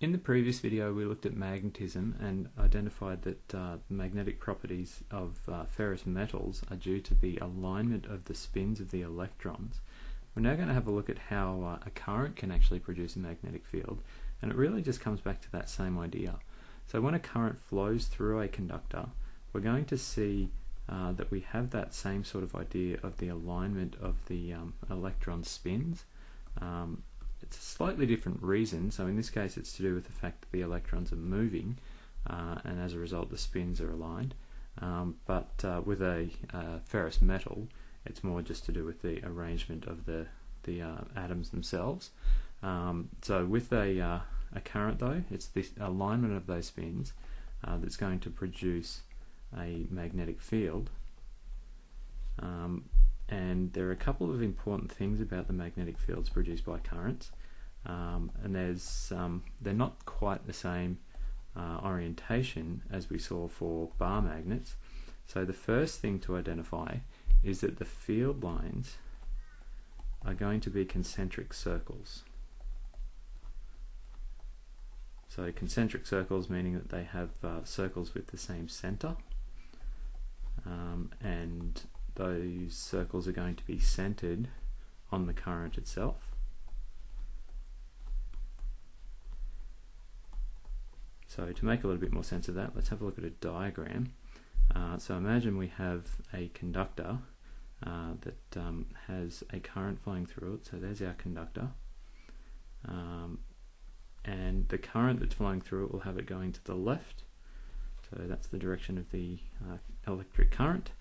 In the previous video we looked at magnetism and identified that the magnetic properties of ferrous metals are due to the alignment of the spins of the electrons. We're now going to have a look at how a current can actually produce a magnetic field, and it really just comes back to that same idea. So when a current flows through a conductor, we're going to see that we have that same sort of idea of the alignment of the electron spins. It's a slightly different reason. So in this case it's to do with the fact that the electrons are moving and as a result the spins are aligned. But with a ferrous metal it's more just to do with the arrangement of the atoms themselves. So with a current though, it's this alignment of those spins that's going to produce a magnetic field. And there are a couple of important things about the magnetic fields produced by currents, and they're not quite the same orientation as we saw for bar magnets. So the first thing to identify is that the field lines are going to be concentric circles. So concentric circles meaning that they have circles with the same center, and those circles are going to be centered on the current itself. So to make a little bit more sense of that, let's have a look at a diagram. So imagine we have a conductor that has a current flowing through it. So there's our conductor, and the current that's flowing through it will have it going to the left. So that's the direction of the electric current.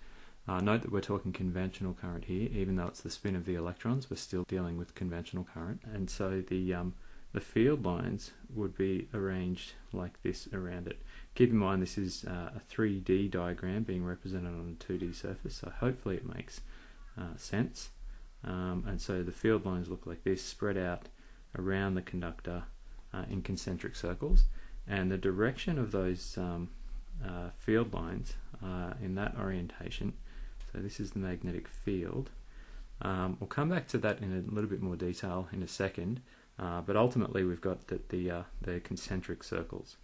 Note that we're talking conventional current here, even though it's the spin of the electrons, we're still dealing with conventional current. And so the field lines would be arranged like this around it. Keep in mind this is a 3D diagram being represented on a 2D surface, so hopefully it makes sense. And so the field lines look like this, spread out around the conductor in concentric circles, and the direction of those field lines in that orientation. So this is the magnetic field. We'll come back to that in a little bit more detail in a second, but ultimately we've got that the concentric circles.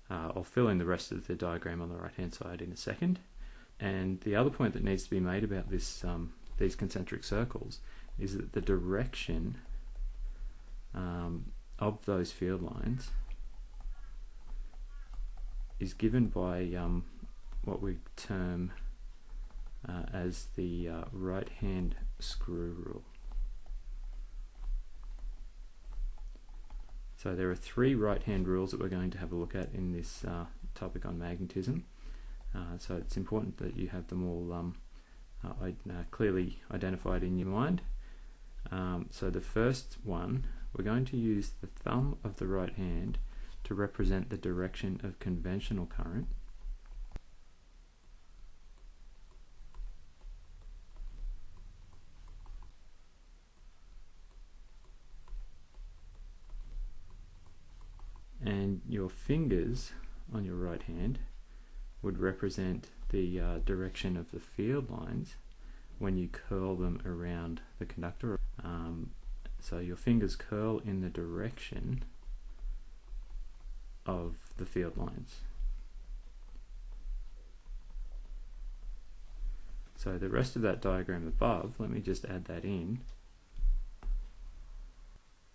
I'll fill in the rest of the diagram on the right hand side in a second. And the other point that needs to be made about this these concentric circles is that the direction of those field lines is given by what we term as the right hand screw rule. So there are three right hand rules that we're going to have a look at in this topic on magnetism. So it's important that you have them all clearly identified in your mind. So the first one, we're going to use the thumb of the right hand to represent the direction of conventional current. And your fingers on your right hand would represent the direction of the field lines when you curl them around the conductor. So your fingers curl in the direction of the field lines. So the rest of that diagram above, let me just add that in.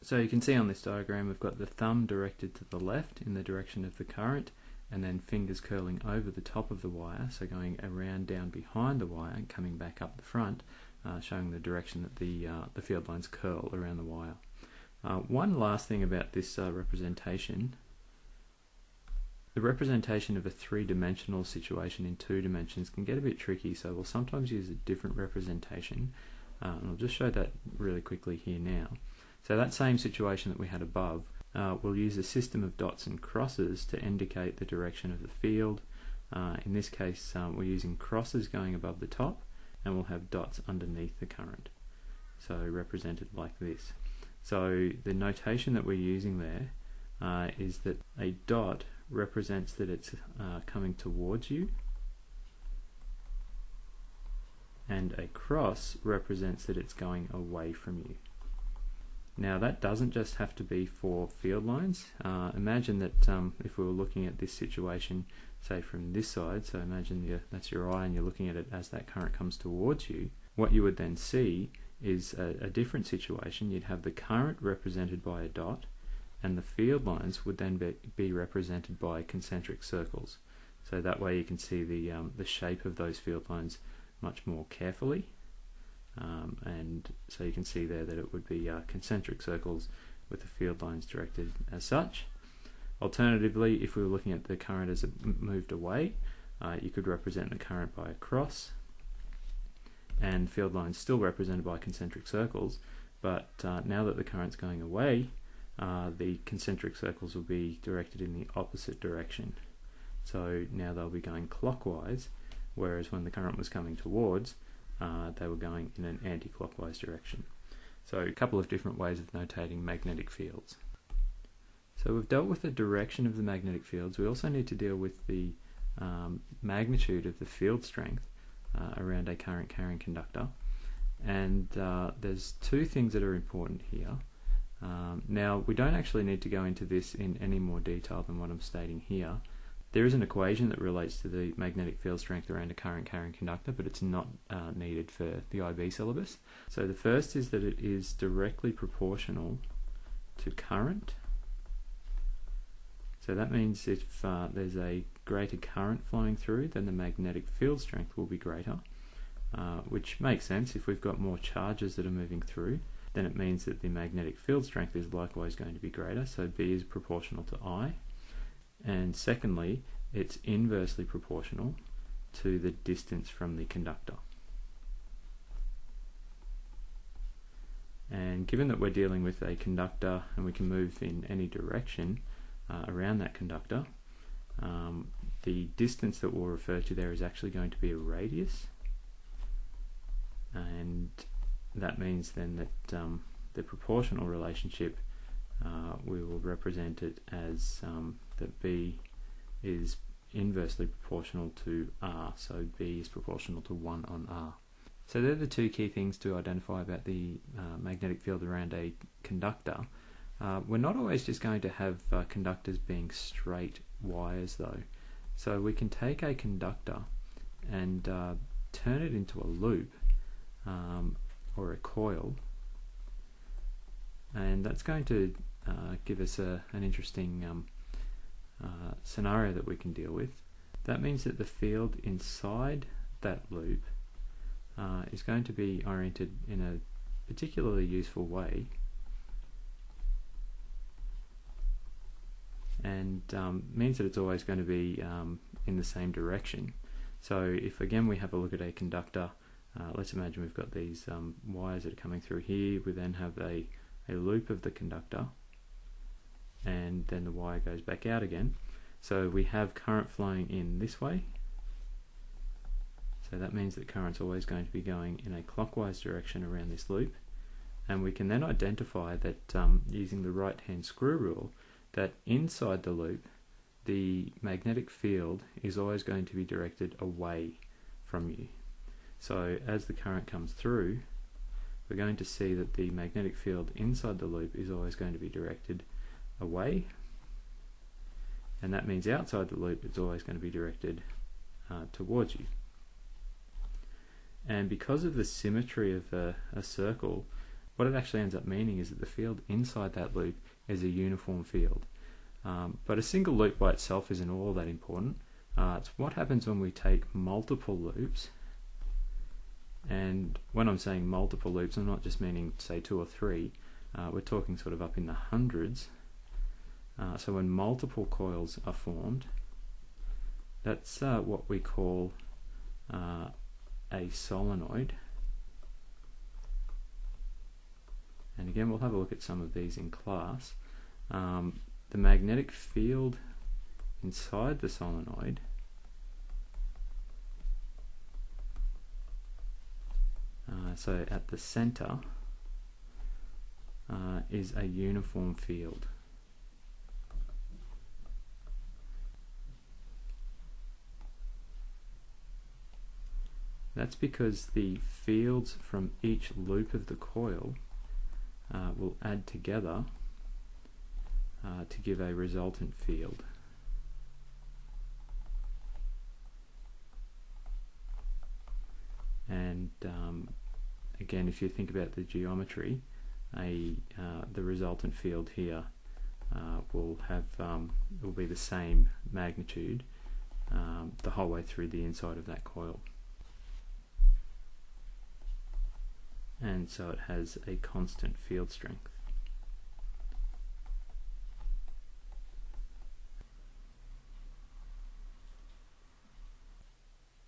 So you can see on this diagram we've got the thumb directed to the left in the direction of the current, and then fingers curling over the top of the wire, so going around down behind the wire and coming back up the front, showing the direction that the field lines curl around the wire. One last thing about this representation. The representation of a three-dimensional situation in 2 dimensions can get a bit tricky, so we'll sometimes use a different representation, and I'll just show that really quickly here now. So that same situation that we had above, we'll use a system of dots and crosses to indicate the direction of the field. In this case we're using crosses going above the top, and we'll have dots underneath the current, so represented like this. So the notation that we're using there is that a dot represents that it's coming towards you, and a cross represents that it's going away from you. Now that doesn't just have to be for field lines. Imagine that if we were looking at this situation, say from this side, so imagine that's your eye and you're looking at it as that current comes towards you, what you would then see is a different situation. You'd have the current represented by a dot, and the field lines would then be represented by concentric circles. So that way you can see the shape of those field lines much more carefully. And so you can see there that it would be concentric circles with the field lines directed as such. Alternatively, if we were looking at the current as it moved away, you could represent the current by a cross, and field lines still represented by concentric circles, but now that the current's going away, the concentric circles will be directed in the opposite direction. So now they'll be going clockwise, whereas when the current was coming towards, they were going in an anti-clockwise direction. So a couple of different ways of notating magnetic fields. So we've dealt with the direction of the magnetic fields. We also need to deal with the magnitude of the field strength around a current carrying conductor. And there's two things that are important here. Now, we don't actually need to go into this in any more detail than what I'm stating here. There is an equation that relates to the magnetic field strength around a current carrying conductor, but it's not needed for the IB syllabus. So the first is that it is directly proportional to current. So that means if there's a greater current flowing through, then the magnetic field strength will be greater, which makes sense. If we've got more charges that are moving through, then it means that the magnetic field strength is likewise going to be greater, so B is proportional to I. And secondly, it's inversely proportional to the distance from the conductor. And given that we're dealing with a conductor and we can move in any direction around that conductor, the distance that we'll refer to there is actually going to be a radius, and that means then that the proportional relationship, we will represent it as that B is inversely proportional to R, so B is proportional to 1 on R. So they're the two key things to identify about the magnetic field around a conductor. We're not always just going to have conductors being straight wires though. So we can take a conductor and turn it into a loop or a coil, and that's going to give us an interesting scenario that we can deal with. That means that the field inside that loop is going to be oriented in a particularly useful way, and means that it's always going to be in the same direction. So if again we have a look at a conductor, let's imagine we've got these wires that are coming through here. We then have a loop of the conductor, and then the wire goes back out again. So we have current flowing in this way. So that means that current's always going to be going in a clockwise direction around this loop. And we can then identify that using the right hand screw rule, that inside the loop the magnetic field is always going to be directed away from you. So as the current comes through, we're going to see that the magnetic field inside the loop is always going to be directed away, and that means outside the loop it's always going to be directed towards you. And because of the symmetry of a circle, what it actually ends up meaning is that the field inside that loop is a uniform field. But a single loop by itself isn't all that important. It's what happens when we take multiple loops. And when I'm saying multiple loops, I'm not just meaning, say, 2 or 3. We're talking sort of up in the hundreds. So when multiple coils are formed, that's what we call a solenoid. And again, we'll have a look at some of these in class. The magnetic field inside the solenoid so at the center is a uniform field. That's because the fields from each loop of the coil will add together to give a resultant field. And again, if you think about the geometry, the resultant field here will be the same magnitude the whole way through the inside of that coil. And so it has a constant field strength.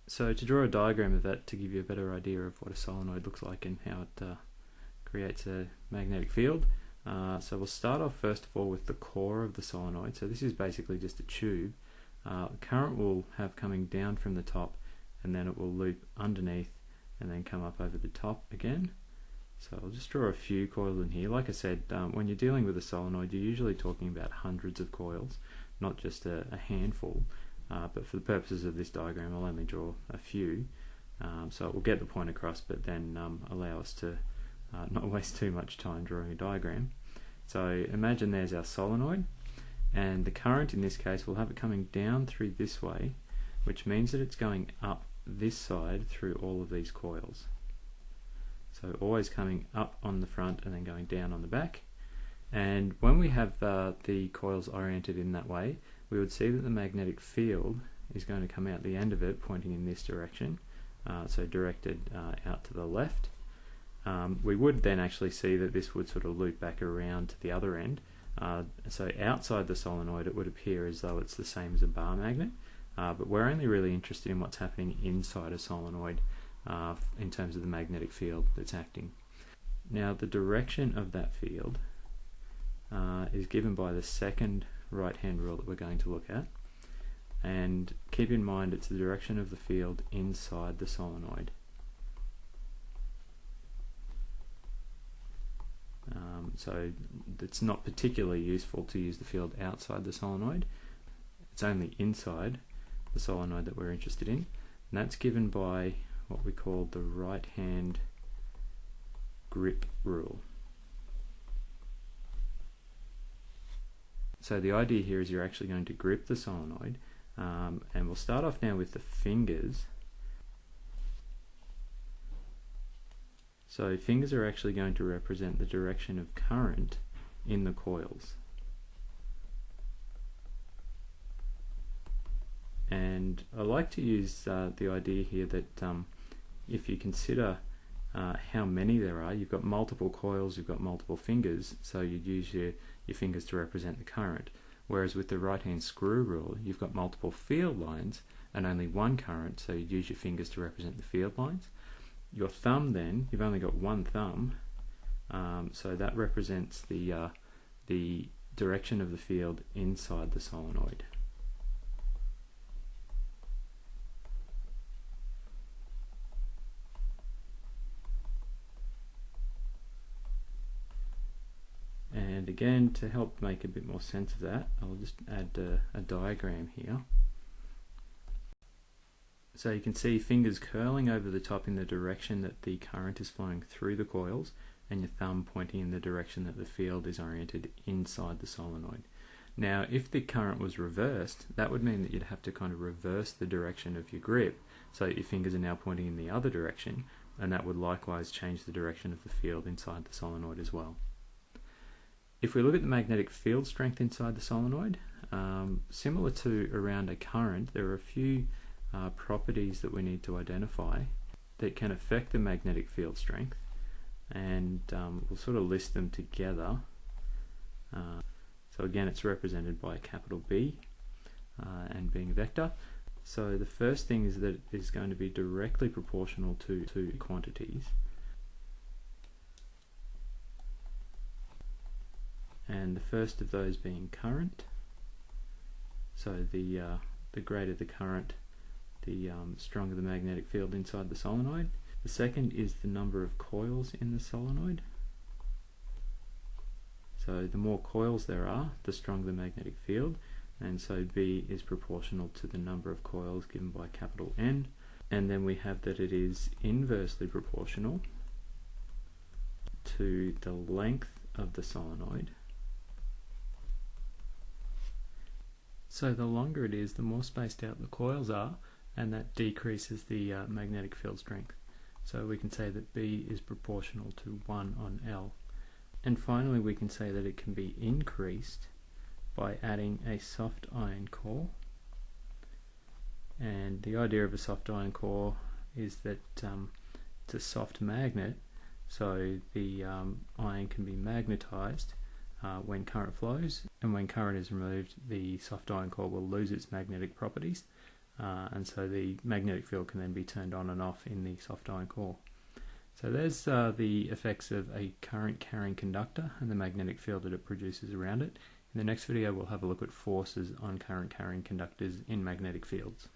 So to draw a diagram of that to give you a better idea of what a solenoid looks like and how it creates a magnetic field, so we'll start off first of all with the core of the solenoid. So this is basically just a tube. Current will have coming down from the top, and then it will loop underneath and then come up over the top again. So I'll just draw a few coils in here. Like I said, when you're dealing with a solenoid, you're usually talking about hundreds of coils, not just a handful. But for the purposes of this diagram, I'll only draw a few. So it will get the point across, but then allow us to not waste too much time drawing a diagram. So imagine there's our solenoid, and the current in this case will have it coming down through this way, which means that it's going up this side through all of these coils. So always coming up on the front and then going down on the back. And when we have the coils oriented in that way, we would see that the magnetic field is going to come out the end of it pointing in this direction, so directed out to the left. We would then actually see that this would sort of loop back around to the other end. So outside the solenoid it would appear as though it's the same as a bar magnet, but we're only really interested in what's happening inside a solenoid in terms of the magnetic field that's acting. Now the direction of that field is given by the second right hand rule that we're going to look at, and keep in mind it's the direction of the field inside the solenoid. So it's not particularly useful to use the field outside the solenoid. It's only inside the solenoid that we're interested in, and that's given by what we call the right hand grip rule. So the idea here is you're actually going to grip the solenoid, and we'll start off now with the fingers. So fingers are actually going to represent the direction of current in the coils. And I like to use the idea here that if you consider how many there are, you've got multiple coils, you've got multiple fingers, so you'd use your fingers to represent the current. Whereas with the right hand screw rule, you've got multiple field lines and only one current, so you'd use your fingers to represent the field lines. Your thumb then, you've only got one thumb, so that represents the direction of the field inside the solenoid. And again, to help make a bit more sense of that, I'll just add a diagram here. So you can see fingers curling over the top in the direction that the current is flowing through the coils, and your thumb pointing in the direction that the field is oriented inside the solenoid. Now if the current was reversed, that would mean that you'd have to kind of reverse the direction of your grip, so that your fingers are now pointing in the other direction, and that would likewise change the direction of the field inside the solenoid as well. If we look at the magnetic field strength inside the solenoid, similar to around a current, there are a few properties that we need to identify that can affect the magnetic field strength, and we'll sort of list them together. So again, it's represented by a capital B and being a vector. So the first thing is that it is going to be directly proportional to two quantities, and the first of those being current. So the greater the current, the stronger the magnetic field inside the solenoid. The second is the number of coils in the solenoid. So the more coils there are, the stronger the magnetic field, and so B is proportional to the number of coils given by capital N. And then we have that it is inversely proportional to the length of the solenoid. So the longer it is, the more spaced out the coils are, and that decreases the magnetic field strength. So we can say that B is proportional to 1 on L. And finally we can say that it can be increased by adding a soft iron core. And the idea of a soft iron core is that it's a soft magnet, so the iron can be magnetized when current flows, and when current is removed, the soft iron core will lose its magnetic properties, and so the magnetic field can then be turned on and off in the soft iron core. So there's the effects of a current carrying conductor and the magnetic field that it produces around it. In the next video we'll have a look at forces on current carrying conductors in magnetic fields.